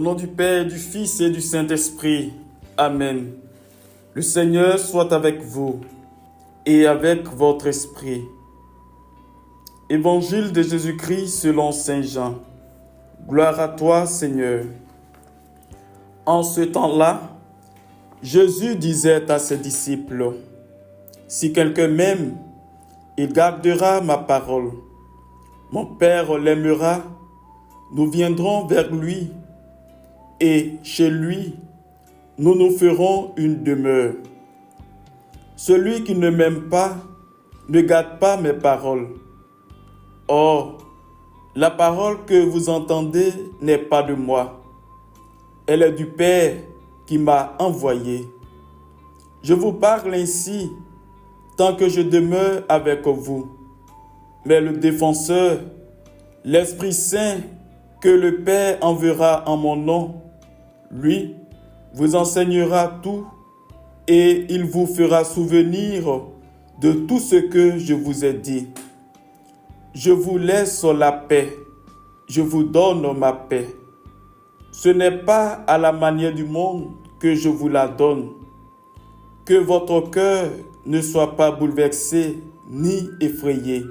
nom du Père, du Fils et du Saint-Esprit. Amen. Le Seigneur soit avec vous et avec votre esprit. Évangile de Jésus-Christ selon Saint Jean. Gloire à toi, Seigneur. En ce temps-là, Jésus disait à ses disciples, « Si quelqu'un m'aime, il gardera ma parole. Mon Père l'aimera, nous viendrons vers lui, et chez lui, nous nous ferons une demeure. Celui qui ne m'aime pas ne garde pas mes paroles. Or, la parole que vous entendez n'est pas de moi. Elle est du Père qui m'a envoyé. Je vous parle ainsi tant que je demeure avec vous. Mais le défenseur, l'Esprit Saint que le Père enverra en mon nom, lui, vous enseignera tout et il vous fera souvenir de tout ce que je vous ai dit. Je vous laisse la paix, je vous donne ma paix. Ce n'est pas à la manière du monde que je vous la donne. Que votre cœur ne soit pas bouleversé ni effrayé.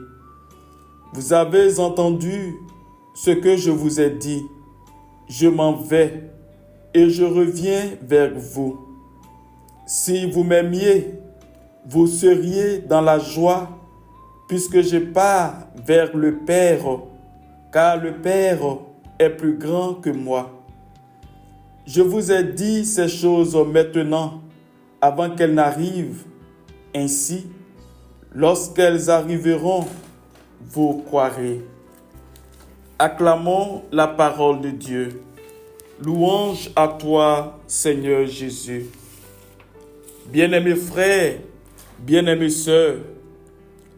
Vous avez entendu ce que je vous ai dit. Je m'en vais et je reviens vers vous. Si vous m'aimiez, vous seriez dans la joie puisque je pars vers le Père, car le Père est plus grand que moi. Je vous ai dit ces choses maintenant avant qu'elles n'arrivent. Ainsi, lorsqu'elles arriveront, vous croirez. Acclamons la parole de Dieu. Louange à toi, Seigneur Jésus. Bien-aimés frères, bien-aimées sœurs,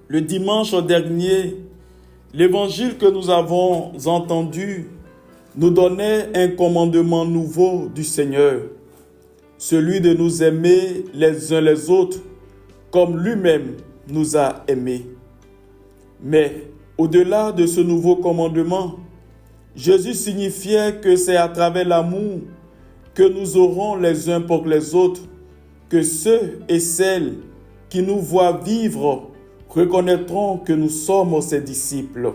le dimanche dernier, l'évangile que nous avons entendu nous donnait un commandement nouveau du Seigneur, celui de nous aimer les uns les autres comme lui-même nous a aimés. Mais au-delà de ce nouveau commandement, Jésus signifiait que c'est à travers l'amour que nous aurons les uns pour les autres que ceux et celles qui nous voient vivre reconnaîtront que nous sommes ses disciples.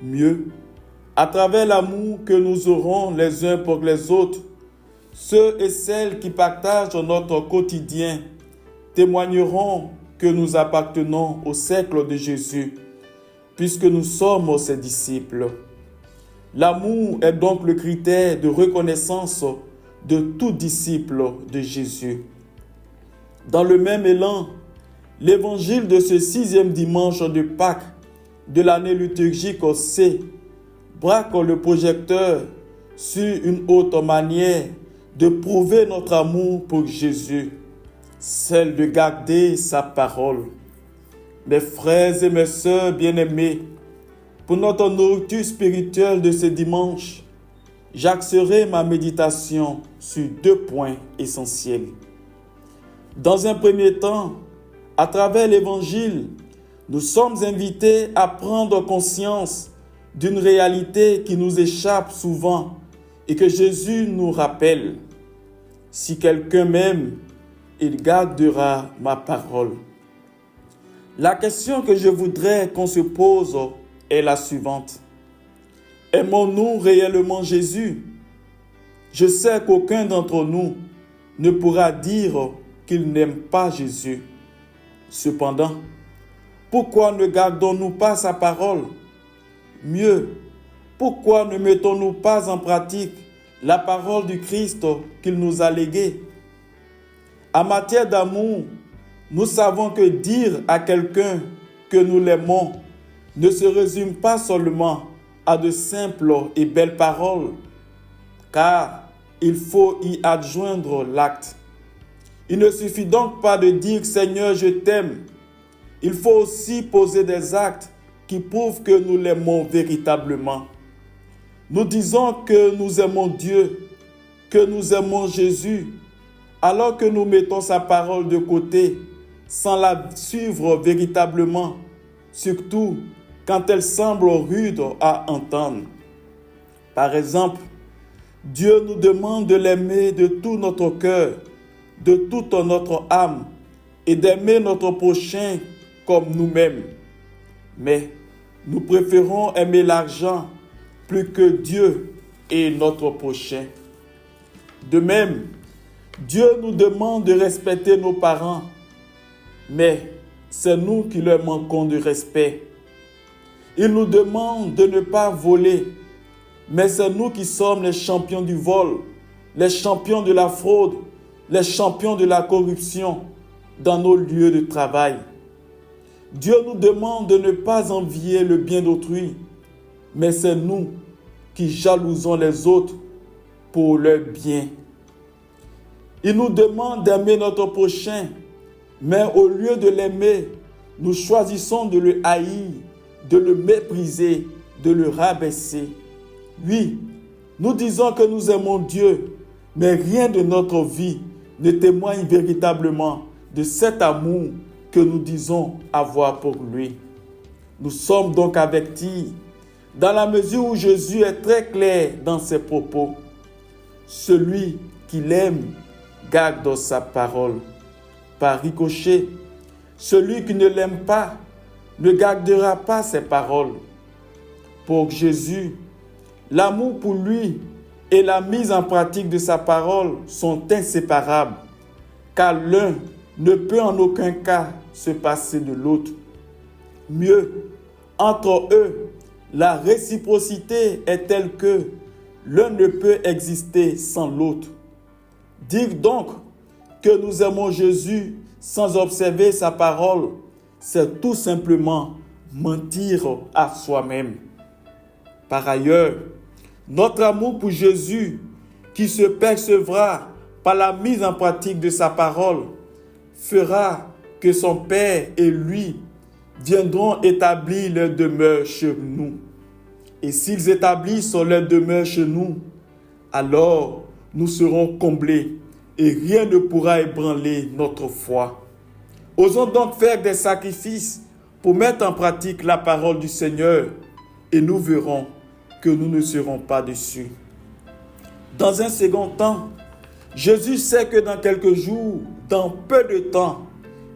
Mieux, à travers l'amour que nous aurons les uns pour les autres, ceux et celles qui partagent notre quotidien témoigneront que nous appartenons au siècle de Jésus, puisque nous sommes ses disciples. L'amour est donc le critère de reconnaissance de tout disciple de Jésus. Dans le même élan, l'évangile de ce 6e dimanche de Pâques de l'année liturgique C braque le projecteur sur une autre manière de prouver notre amour pour Jésus, celle de garder sa parole. Mes frères et mes sœurs bien-aimés, pour notre nourriture spirituelle de ce dimanche, j'axerai ma méditation sur 2 points essentiels. Dans un premier temps, à travers l'Évangile, nous sommes invités à prendre conscience d'une réalité qui nous échappe souvent et que Jésus nous rappelle. Si quelqu'un m'aime, il gardera ma parole. La question que je voudrais qu'on se pose est la suivante. Aimons-nous réellement Jésus? Je sais qu'aucun d'entre nous ne pourra dire qu'il n'aime pas Jésus. Cependant, pourquoi ne gardons-nous pas sa parole? Mieux, pourquoi ne mettons-nous pas en pratique la parole du Christ qu'il nous a léguée? En matière d'amour, nous savons que dire à quelqu'un que nous l'aimons ne se résume pas seulement à de simples et belles paroles, car il faut y adjoindre l'acte. Il ne suffit donc pas de dire « Seigneur, je t'aime ». Il faut aussi poser des actes qui prouvent que nous l'aimons véritablement. Nous disons que nous aimons Dieu, que nous aimons Jésus, alors que nous mettons sa parole de côté sans la suivre véritablement, surtout quand elle semble rude à entendre. Par exemple, Dieu nous demande de l'aimer de tout notre cœur, de toute notre âme, et d'aimer notre prochain comme nous-mêmes. Mais nous préférons aimer l'argent plus que Dieu et notre prochain. De même, Dieu nous demande de respecter nos parents, mais c'est nous qui leur manquons de respect. Il nous demande de ne pas voler, mais c'est nous qui sommes les champions du vol, les champions de la fraude, les champions de la corruption dans nos lieux de travail. Dieu nous demande de ne pas envier le bien d'autrui, mais c'est nous qui jalousons les autres pour leur bien. Il nous demande d'aimer notre prochain, mais au lieu de l'aimer, nous choisissons de le haïr, de le mépriser, de le rabaisser. Oui, nous disons que nous aimons Dieu, mais rien de notre vie ne témoigne véritablement de cet amour que nous disons avoir pour lui. Nous sommes donc avertis, dans la mesure où Jésus est très clair dans ses propos. Celui qui l'aime garde sa parole. Par ricochet, celui qui ne l'aime pas ne gardera pas ses paroles. Pour Jésus, l'amour pour lui et la mise en pratique de sa parole sont inséparables, car l'un ne peut en aucun cas se passer de l'autre. Mieux, entre eux, la réciprocité est telle que l'un ne peut exister sans l'autre. Dire donc que nous aimons Jésus sans observer sa parole, c'est tout simplement mentir à soi-même. Par ailleurs, notre amour pour Jésus, qui se percevra par la mise en pratique de sa parole, fera que son Père et lui viendront établir leur demeure chez nous. Et s'ils établissent leur demeure chez nous, alors nous serons comblés et rien ne pourra ébranler notre foi. Osons donc faire des sacrifices pour mettre en pratique la parole du Seigneur et nous verrons que nous ne serons pas déçus. Dans un second temps, Jésus sait que dans quelques jours, dans peu de temps,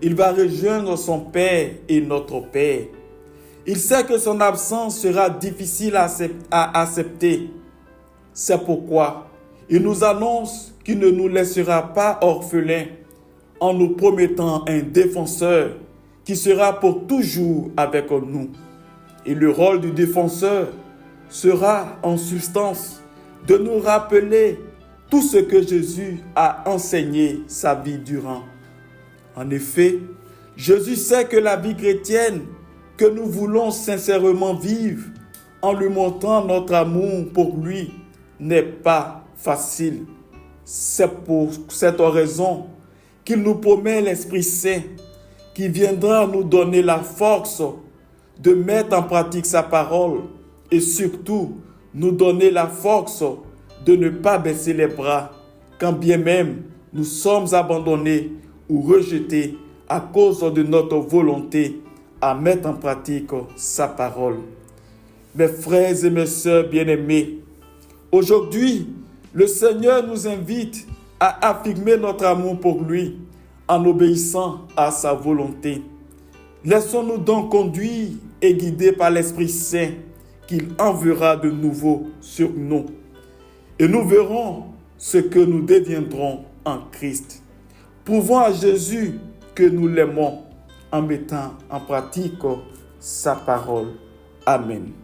il va rejoindre son Père et notre Père. Il sait que son absence sera difficile à accepter. C'est pourquoi il nous annonce qu'il ne nous laissera pas orphelins en nous promettant un défenseur qui sera pour toujours avec nous. Et le rôle du défenseur sera en substance de nous rappeler tout ce que Jésus a enseigné sa vie durant. En effet, Jésus sait que la vie chrétienne que nous voulons sincèrement vivre en lui montrant notre amour pour lui n'est pas facile. C'est pour cette raison qu'il nous promet l'Esprit Saint qui viendra nous donner la force de mettre en pratique sa parole et surtout nous donner la force de ne pas baisser les bras quand bien même nous sommes abandonnés ou rejetés à cause de notre volonté à mettre en pratique sa parole. Mes frères et mes sœurs bien-aimés, aujourd'hui, le Seigneur nous invite à affirmer notre amour pour lui en obéissant à sa volonté. Laissons-nous donc conduire et guider par l'Esprit Saint qu'il enverra de nouveau sur nous. Et nous verrons ce que nous deviendrons en Christ. Prouvons à Jésus que nous l'aimons en mettant en pratique sa parole. Amen.